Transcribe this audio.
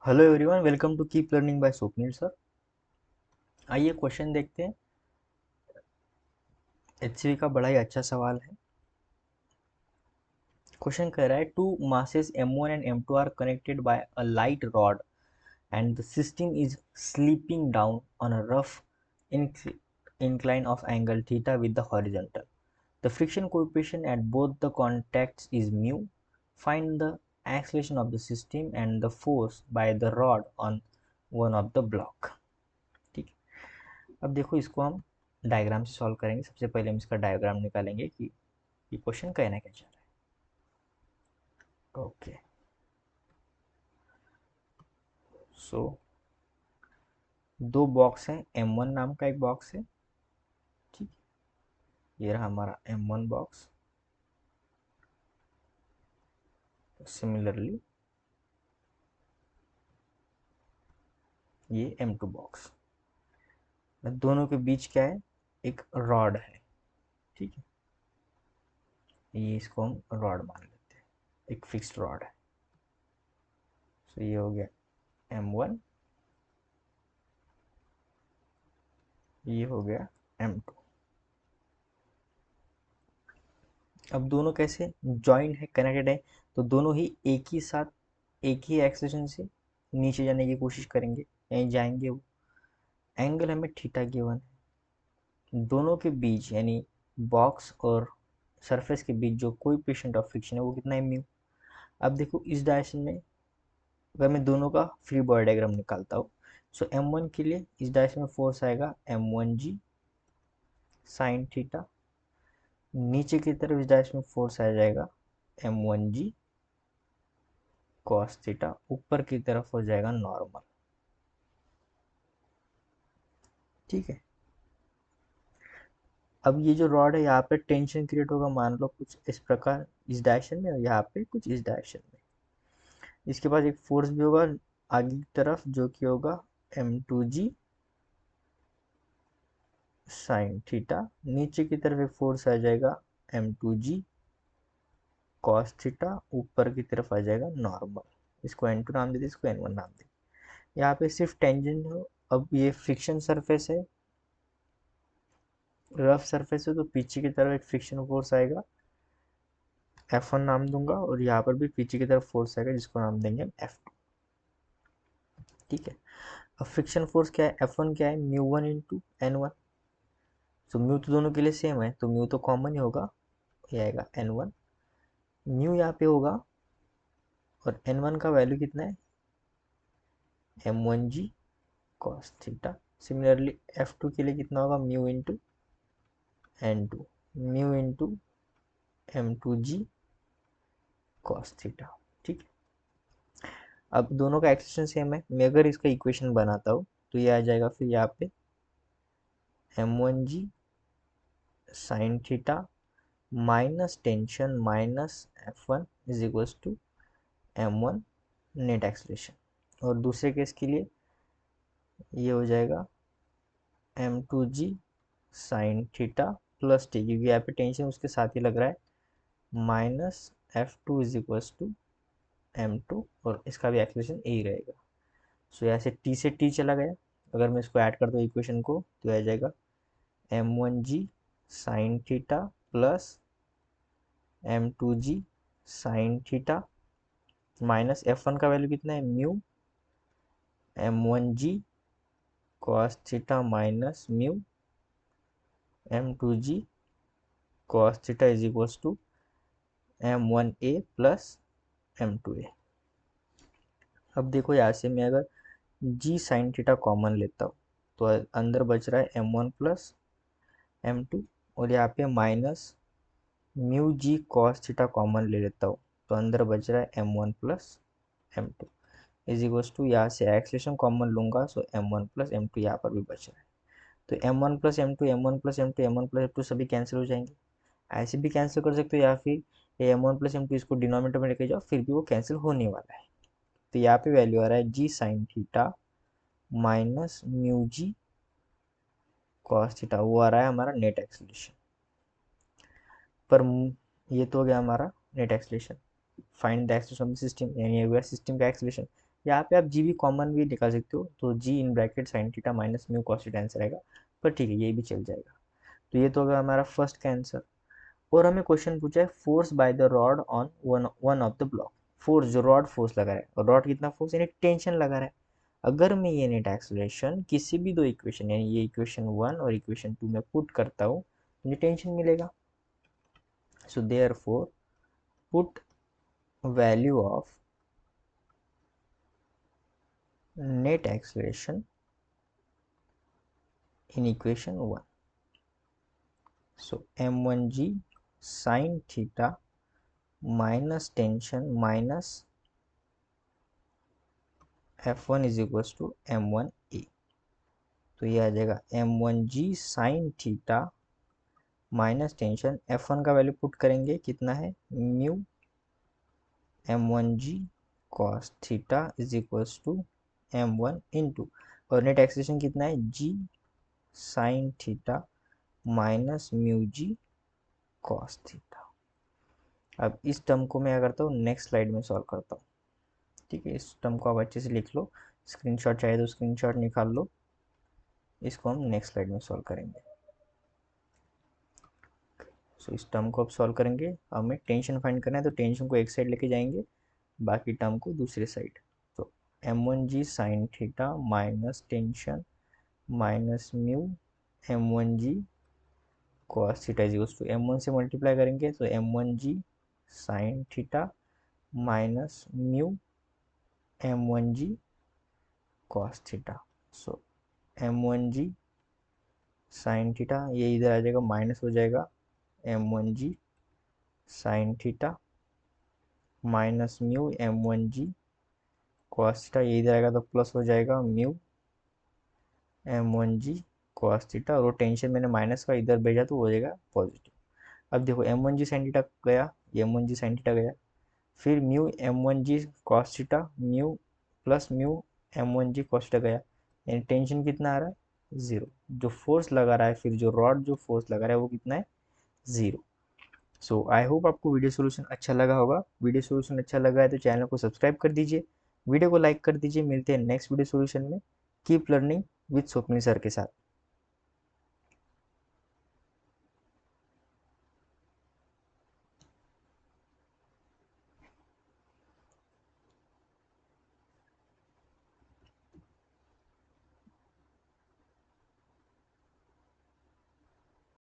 Hello everyone, welcome to keep learning by Swapnil sir. आइए question देखते हैं। एचसीवी का बड़ा ही अच्छा सवाल है। क्वेश्चन कह रहा है two masses m1 and m2 are connected by a light rod and the system is slipping down on a rough incline of angle theta with the horizontal. The friction coefficient at both the contacts is mu. Find the acceleration of the system and the force by the rod on one of the block. ठीक है। अब देखो, इसको हम diagram से solve करेंगे। सबसे पहले हम इसका डायग्राम निकालेंगे कि ये क्वेश्चन कहना क्या चाह रहा है। ओके, सो दो बॉक्स हैं। M1 नाम का एक बॉक्स है। ठीक, ये रहा हमारा M1 बॉक्स। सिमिलरली ये M2 बॉक्स। दोनों के बीच क्या है? एक रॉड है। ठीक है, ये इसको हम रॉड मान लेते हैं, एक फिक्स्ड रॉड है। सो ये हो गया M1, ये हो गया M2। अब दोनों कैसे जॉइंट है, कनेक्टेड है, तो दोनों ही एक ही साथ एक ही एक्सेलेरेशन से नीचे जाने की कोशिश करेंगे, यहीं जाएंगे वो। एंगल हमें थीटा गिवन है। दोनों के बीच यानी बॉक्स और सरफेस के बीच जो कोएफिशिएंट ऑफ फ्रिक्शन है वो कितना है, म्यू। अब देखो इस डायरेक्शन में अगर मैं दोनों का फ्री बॉडी डायग्राम निकालता हूँ, सो M1 के लिए इस डायरेक्शन में फोर्स आएगा M1g साइन थीटा। नीचे की तरफ इस डायरेक्शन में फोर्स आ जाएगा M1g कॉस थीटा। ऊपर की तरफ हो जाएगा नॉर्मल। ठीक है। अब ये जो रॉड है, यहाँ पे टेंशन क्रिएट होगा, मान लो कुछ इस प्रकार इस डायरेक्शन में, और यहाँ पे कुछ इस डायरेक्शन में। इसके पास एक फोर्स भी होगा आगे की तरफ, जो कि होगा M2g साइन थीटा। नीचे की तरफ एक फोर्स आ जाएगा M2g कॉस थीटा। ऊपर की तरफ आ जाएगा नॉर्मल। इसको N2 नाम दे दे, इसको N1 नाम दे। यहाँ पे सिर्फ टेंजेंट हो। अब ये फ्रिक्शन सरफेस है, रफ सरफेस है, तो पीछे की तरफ एक फ्रिक्शन फोर्स आएगा, F1 नाम दूंगा, और यहाँ पर भी पीछे की तरफ फोर्स आएगा जिसको नाम देंगे F2। ठीक है। अब फ्रिक्शन फोर्स क्या है, F1 क्या है, म्यू 1 इंटू N1। तो म्यू तो दोनों के लिए सेम है, तो म्यू तो कॉमन ही होगा, ये आएगा N1। म्यू यहाँ पे होगा, और N1 का वैल्यू कितना है, M1g cos theta. Similarly F2 के लिए कितना होगा, mu into N2, mu into M2g cos theta. ठीक है। अब दोनों का एक्सप्रेशन सेम है। मैं अगर इसका इक्वेशन बनाता हूँ तो ये आ जाएगा फिर यहाँ पे M1g sine theta minus tension minus F1 is equals to M1 net acceleration. और दूसरे केस के लिए ये हो जाएगा M2g sine theta plus T, क्योंकि यहाँ पे टेंशन उसके साथ ही लग रहा है, minus F2 is equals to M2, और इसका भी एक्सलेशन यही रहेगा। सो यहाँ से टी से टी चला गया। अगर मैं इसको ऐड कर दूँ इक्वेशन को, तो आ जाएगा M1g sine theta plus M2g sine theta minus F1 का वैल्यू कितना है, mu M1g cos theta minus mu M2g cos theta is equals to M1a plus M2a। अब देखो यहाँ से मैं अगर g साइन थीटा कॉमन लेता हूँ, तो अंदर बच रहा है M1 प्लस M2, और यहाँ पे minus mu g cos theta common ले लेता हूँ, तो अंदर बच रहा है M1 plus M2 is equals to, यहाँ से एक्सलेशन कॉमन लूंगा, सो M1 प्लस M2 यहाँ पर भी बच रहा है। तो M1 plus M2, M1 plus M2, M1 plus M2 सभी कैंसिल हो जाएंगे। ऐसे भी कैंसिल कर सकते हो, या फिर M1 प्लस M2 इसको डिनोमिनेटर में लेके जाओ, फिर भी वो कैंसिल होने वाला है। तो यहाँ पे वैल्यू आ रहा है जी sign theta minus mu g cos theta, वो आ रहा है हमारा नेट एक्सलेशन। पर ये तो हो गया हमारा net acceleration. Find the acceleration of the system, यानी ये हो गया सिस्टम का एक्सलेशन। यहाँ पे आप जी भी कॉमन भी निकाल सकते हो, तो g in bracket sine theta minus mu cos theta answer आएगा, पर ठीक है ये भी चल जाएगा। तो ये तो होगा हमारा फर्स्ट का आंसर। और हमें क्वेश्चन पूछा है force by the rod on one of the block. Force, जो रॉड फोर्स लगा रहा है, और रॉड कितना फोर्स यानी टेंशन लगा रहा है। अगर मैं ये नेट एक्सेलरेशन किसी भी दो इक्वेशन यानी ये इक्वेशन 1 और इक्वेशन 2 में पुट करता हूँ तो मुझे टेंशन मिलेगा। So therefore put value of net acceleration in equation 1. So m1g sin theta minus tension minus f1 is equals to m1a। तो ये आ जाएगा m1g sin theta minus tension, f1 का वैल्यू पुट करेंगे कितना है mu m1g cos theta is equals to m1 into, और net acceleration कितना है g sin theta minus mu g cos theta. अब इस टर्म को मैं क्या करता हूँ नेक्स्ट स्लाइड में सॉल्व करता हूँ। ठीक है, इस टर्म को आप अच्छे से लिख लो, स्क्रीनशॉट चाहिए तो स्क्रीनशॉट निकाल लो, इसको हम नेक्स्ट स्लाइड में सॉल्व करेंगे। सो इस टर्म को अब सॉल्व करेंगे, हमें टेंशन फाइंड करना है तो टेंशन को एक साइड लेके जाएंगे, बाकी टर्म को दूसरे साइड। तो m1g sine theta minus tension minus mu m1g cos theta is equals to m1 से मल्टीप्लाई करेंगे तो m1g sine theta minus mu m1g cos theta. So m1g sine theta ये इधर आ जाएगा माइनस हो जाएगा m1g sine theta minus mu m1g cos theta, ये इधर आएगा तो प्लस हो जाएगा म्यू m1g कॉस थीटा, और टेंशन मैंने माइनस का इधर भेजा तो हो जाएगा पॉजिटिव। अब देखो m1g साइन थीटा गया, ये m1g साइन थीटा गया, फिर mu m1g cos theta mu plus mu m1g cos theta गया, यानी टेंशन कितना आ रहा है 0। जो फोर्स लगा रहा है, फिर जो रॉड जो फोर्स लगा रहा है वो कितना है 0। सो आई होप आपको वीडियो सोल्यूशन अच्छा लगा होगा। वीडियो सोल्यूशन अच्छा लगा है तो चैनल को सब्सक्राइब कर दीजिए, वीडियो को लाइक कर दीजिए। मिलते हैं नेक्स्ट वीडियो सोल्यूशन में। Keep learning with Swapnil sir के साथ।